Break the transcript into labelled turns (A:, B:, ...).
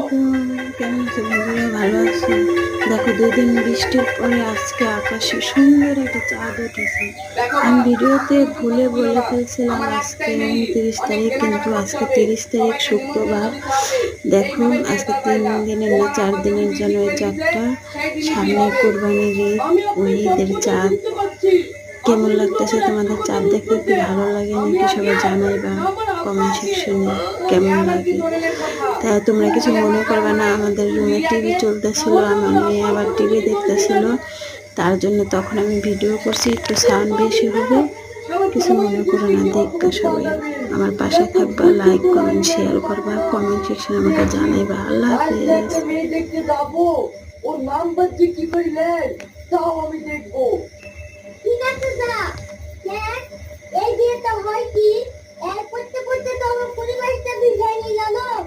A: আলাইকুম, কেমন আছো বন্ধুরা? ভালো আছি। দেখো 2 দিন বৃষ্টির পরে আজকে আকাশে সুন্দর একটা চাঁদ উঠেছে। আমি ভিডিওতে ভুলে বলে ফেলছিলাম আজকে 29 তারিখ, কিন্তু আজকে 30 তারিখ শুক্রবার। দেখো আজকে 3 দিনের না 4 দিনের জন্য এই চাঁদটা, সামনে কোরবানির ঈদ, ওই ঈদের চাঁদ। কেমন লাগতেছে তোমাদের চাঁদ দেখতে? কি ভালো লাগে নাকি সবাই জানাইবা কমেন্ট সেকশনে কেমন লাগে। তাই তোমরা কিছু মনে করবে না, আমাদের রুমে টিভি চলতেছিল, আমার মেয়ে আবার টিভি দেখতেছিল, তার জন্য তখন আমি ভিডিও করছি, একটু সাউন্ড বেশি হবে, কিছু মনে করো না। দেখবা সবাই, আমার পাশে থাকবা, লাইক কমেন্ট শেয়ার করবা, কমেন্ট সেকশনে আমাকে জানাইবা। আল্লাহ হাফেজ। ওর নাম্বার যে কি করিলেন তাও আমি দেখবো। ঠিক আছে দা, এই বিয়েটা হয় কি, এর পড়তে পড়তে তো আমার পরিবারটা বিদায় নিয়ে গেল।